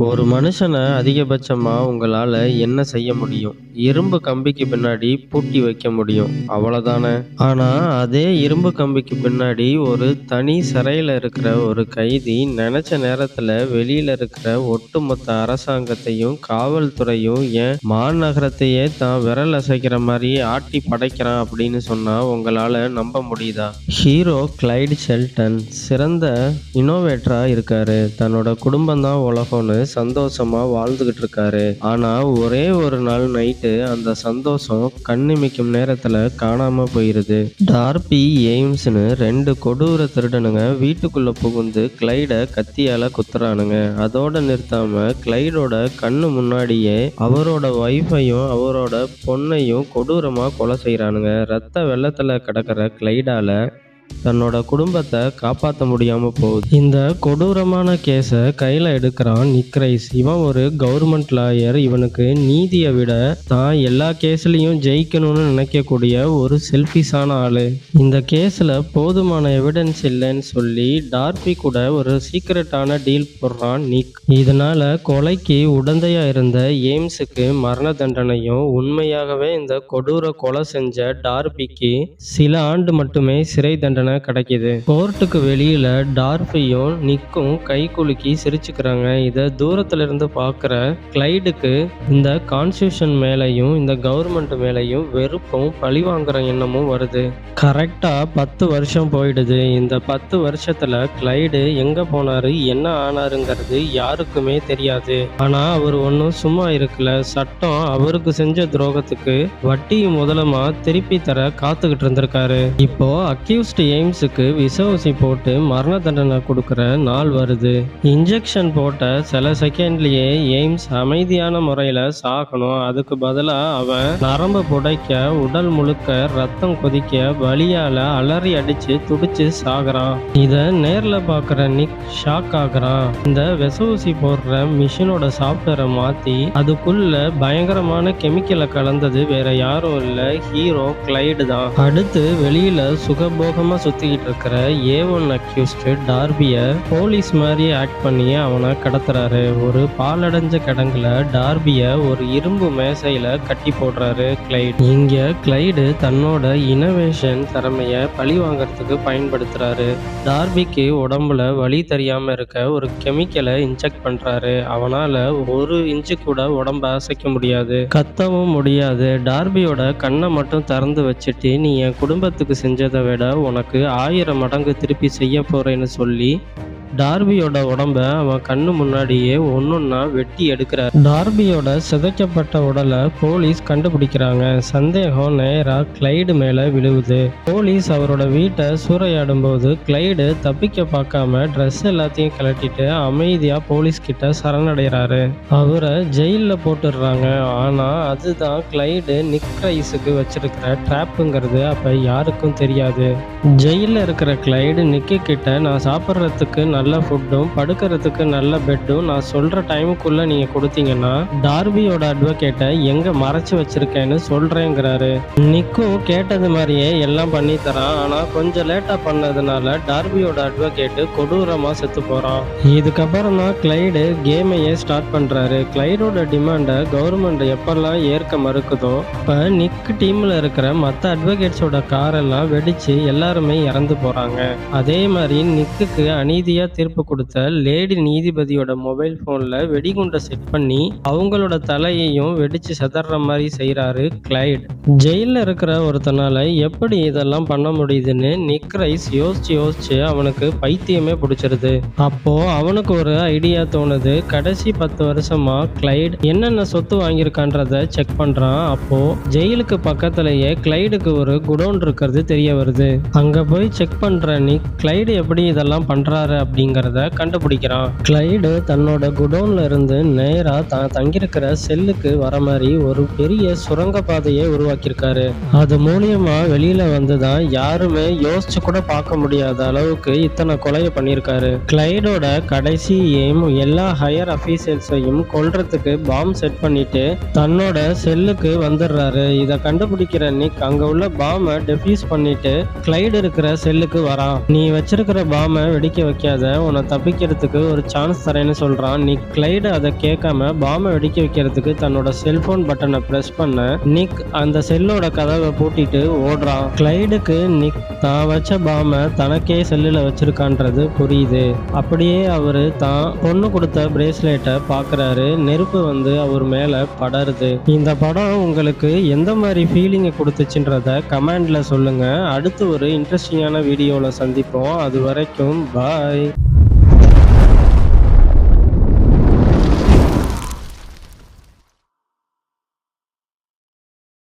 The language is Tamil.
ஒரு மனுஷன அதிகபட்சமா உங்களால என்ன செய்ய முடியும்? இரும்பு கம்பிக்கு பின்னாடி பூட்டி வைக்க முடியும். அவ்வளதானே! ஆனா, அதே இரும்பு கம்பிக்கு பின்னாடி ஒரு தனி சிறையில இருக்கிற ஒரு கைதி நெனச்ச நேரத்துல வெளியில இருக்கிற ஒட்டுமொத்த அரசாங்கத்தையும், காவல்துறையும், ஏன் மாநகரத்தையே தான் விரல் அசைக்கிற மாரி ஆட்டி படைக்கிறான் அப்படின்னு சொன்னா உங்களால நம்ப முடியுதா? ஹீரோ கிளைட் ஷெல்டன் சிறந்த இன்னோவேட்டரா இருக்காரு. தன்னோட குடும்பம் தான் உலகம்னு சந்தோஷமா வாழ்ந்துகிட்டு இருக்காரு. ஆனா ஒரே ஒரு நாள் நைட்டு அந்த சந்தோஷம் கண்ணிமைக்கும் நேரத்துல காணாம போயிருது. டார்பி எய்ம்ஸ்னு 2 கொடூர திருடனுங்க வீட்டுக்குள்ள புகுந்து கிளைட கத்தியால குத்துறானுங்க. அதோட நிறுத்தாம கிளைடோட கண்ணு முன்னாடியே அவரோட வைஃபையும் அவரோட பொண்ணையும் கொடூரமா கொலை செய்றானுங்க. ரத்த வெள்ளத்துல கிடக்கிற கிளைடால தன்னோட குடும்பத்தை காப்பாற்ற முடியாம போகுது. இந்த கொடூரமான கேஸை கையில எடுக்கிறான் நிக் ரைஸ். இவன் ஒரு கவர்மெண்ட் லாயர். இவனுக்கு நீதியை விட தான் எல்லா கேஸ்லயும் ஜெயிக்கணும்னு நினைக்கக்கூடிய ஒரு செல்ஃபிஷான ஆளு. இந்த கேஸ்ல போதுமான எவிடன்ஸ் இல்லைன்னு சொல்லி டார்பி கூட ஒரு சீக்ரெட்டான டீல் போடுறான் நிக். இதனால கொலைக்கு உடந்தையா இருந்த எய்ம்ஸுக்கு மரண தண்டனையும், உண்மையாகவே இந்த கொடூர கொலை செஞ்ச டார்பிக்கு சில ஆண்டு மட்டுமே சிறை தண்டனை கிடைக்குது. கோர்ட்டுக்கு வெளியில டார்பியும் நிக்கும் கை குலுக்கி சிரிச்சுக்கிறாங்க. இத தூரத்துல இருந்து பாக்குற கிளைடுக்கு இந்த கான்ஸ்டியூஷன் மேலையும் இந்த கவர்மெண்ட் மேலையும் வெறுப்பும் பழிவாங்குற எண்ணமும் வருது. கரெக்டா 10 வருஷம் போயிடுது. இந்த 10 வருஷத்துல கிளைடு எங்க போனாரு, என்ன ஆனாருங்கிறது யாருக்குமே தெரியாது. ஆனா அவர் ஒன்னும் சும்மா இருக்கல. சட்டம் அவருக்கு செஞ்ச துரோகத்துக்கு வட்டியும் முதலமா திருப்பி தர காத்துக்கிட்டு இருந்திருக்காரு. இப்போ அக்யூஸ்ட் எய்ம்ஸுக்கு விஷ ஊசி போட்டு மரண தண்டனை கொடுக்கிற நாள் வருது. இன்ஜெக்ஷன் போட்ட சில செகண்ட்லயே எய்ம்ஸ் அமைதியான முறையில சாகணும். அதுக்கு பதிலா அவன் நரம்பு புடைக்க, உடல் முழுக்க ரத்தம் கொதிக்க, வலியால அலறி அடிச்சு துடிச்சு சாகுறான். இத நேர்ல பாக்குற நிக் ஷாக் ஆகுறான். இந்த விஷ ஊசி போடுற மிஷினோட சாஃப்ட்வேரை மாத்தி அதுக்குள்ள பயங்கரமான கெமிக்கலை கலந்தது வேற யாரும் இல்ல, ஹீரோ கிளைடு தான். அடுத்து வெளியில சுகபோகமா சுத்திக்கிட்டு இருக்கிற A1 அக்யூஸ்ட் டார்பிய போலீஸ் மாதிரி ஆக்ட் பண்ணி அவனை கடத்துறாரு. ஒரு பாலடைஞ்ச கிடங்குல டார்பிய ஒரு இரும்பு மேசையில கட்டி போடுறாரு கிளைட். இங்க கிளைடு தன்னோட இனோவேஷன் திறமைய பழி வாங்கறதுக்கு பயன்படுத்துறாரு. டார்பிக்கு உடம்புல வலி தெரியாம இருக்க ஒரு கெமிக்கலை இன்ஜெக்ட் பண்றாரு. அவனால ஒரு இன்ச்சு கூட உடம்ப அசைக்க முடியாது, கத்தவும் முடியாது. டார்பியோட கண்ணை மட்டும் திறந்து வச்சுட்டு, நீ என் குடும்பத்துக்கு செஞ்சதை விட உனக்கு 1000 மடங்கு திருப்பி செய்ய போறேன்னு சொல்லி டார்பியோட உடம்ப அவன் கண்ணு முன்னாடியே ஒன்னொன்னா வெட்டி எடுக்கிறார். டார்பியோட சிதைக்கப்பட்ட உடலை போலீஸ் கண்டுபிடிக்கிறாங்க. சந்தேகம் நேரா கிளைடு மேல விழுவுது. போலீஸ் அவரோட வீட்டை சூறையாடும் போது கிளைடு தப்பிக்க பார்க்காம ட்ரெஸ் எல்லாத்தையும் கழட்டிட்டு அமைதியா போலீஸ் கிட்ட சரணடைறாரு. அவரை ஜெயில போட்டுடுறாங்க. ஆனா அதுதான் கிளைடு நிக் ரைஸுக்கு வச்சிருக்கிற ட்ராப்புங்கிறது அப்ப யாருக்கும் தெரியாது. ஜெயில இருக்கிற கிளைடு நிக்கு கிட்ட, நான் சாப்பிட்றதுக்கு நல்ல ஃபுட்டும் படுக்கிறதுக்கு நல்ல பெட்டும் நான் சொல்ற டைமுக்குள்ள நீங்க கொடுத்தீங்கன்னா டார்பியோட அட்வொகேட்டை எங்க மறைச்சு வச்சிருக்கேன்னு சொல்றேங்கிறாரு. நிக்கும் கேட்டது மாதிரியே எல்லாம் பண்ணி தரான். ஆனா கொஞ்சம் லேட்டா பண்ணதுனால டார்பியோட அட்வொகேட்டு கொடூரமா செத்து போறான். இதுக்கப்புறம் தான் கிளைடு கேமையே ஸ்டார்ட் பண்றாரு. கிளைடோட டிமாண்டை கவர்மெண்ட் எப்பெல்லாம் ஏற்க மறுக்குதோ இப்ப நிக் டீம்ல இருக்கிற மற்ற அட்வொகேட்ஸோட காரெல்லாம் வெடிச்சு எல்லாருமே இறந்து போறாங்க. அதே மாதிரி நிக்குக்கு அநீதியா தீர்ப்பு கொடுத்த லேடி நீதிபதியோட மொபைல் போன்ல வெடிகுண்டை செட் பண்ணி அவங்களோட தலையையும் வெடிச்சு செதற மாதிரி செய்யறாரு கிளைட். ஜெயில இருக்கிற ஒருத்தனால எப்படி இதெல்லாம் பண்ண முடியுதுன்னு நிக் ரைஸ் யோசிச்சு அவனுக்கு பைத்தியமே பிடிச்சிருது. அப்போ அவனுக்கு ஒரு ஐடியா தோணுது. கடைசி 10 வருஷமா கிளைட் என்னென்ன சொத்து வாங்கியிருக்கான்றத செக் பண்றான். அப்போ ஜெயிலுக்கு பக்கத்திலேயே கிளைடுக்கு ஒரு குடோன் இருக்கிறது தெரிய வருது. அங்க போய் செக் பண்ற நிக் கிளைடு எப்படி இதெல்லாம் பண்றாரு அப்படிங்கிறத கண்டுபிடிக்கிறான். கிளைடு தன்னோட குடோன்ல இருந்து நேரா தான் தங்கியிருக்கிற செல்லுக்கு வர மாதிரி ஒரு பெரிய சுரங்க பாதையை உருவாக்கியிருக்காரு. அது மூலியமா வெளியில வந்துதான் யாருமே யோசிச்சு கூட பார்க்க முடியாத அளவுக்கு இத்தனை கொலையை பண்ணியிருக்காரு. கிளைடோட கடைசி எய்ம் எல்லா ஹையர் அஃபீஷியல்ஸையும் கொல்றதுக்கு பாம் செட் பண்ணிட்டு தன்னோட செல்லுக்கு வந்துடுறாரு. இதை கண்டுபிடிக்கிற நிக் அங்க உள்ள பாமை டெஃப்யூஸ் பண்ணிட்டு கிளைடு இருக்கிற செல்லுக்கு வரான். நீ வச்சிருக்கிற பாமை வெடிக்க வைக்காத, பயப்படாத, உன்னை தப்பிக்கிறதுக்கு ஒரு சான்ஸ் தரேன்னு சொல்றான். நிக் கிளைடு அதை கேட்காம பாம்பை வெடிக்க வைக்கிறதுக்கு தன்னோட செல்போன் பட்டனை பிரஸ் பண்ண நிக் அந்த செல்லோட கதவை பூட்டிட்டு ஓடுறான். கிளைடுக்கு நிக் தான் வச்ச பாம்பை தனக்கே செல்லுல வச்சிருக்கான்றது புரியுது. அப்படியே அவரு தான் பொண்ணு கொடுத்த பிரேஸ்லெட்டை பார்க்கறாரு. நெருப்பு வந்து அவர் மேல படருது. இந்த படம் உங்களுக்கு எந்த மாதிரி ஃபீலிங்கை கொடுத்துச்சுன்றத கமெண்ட்ல சொல்லுங்க. அடுத்து ஒரு இன்ட்ரெஸ்டிங்கான வீடியோவில் சந்திப்போம். அது வரைக்கும் பாய்.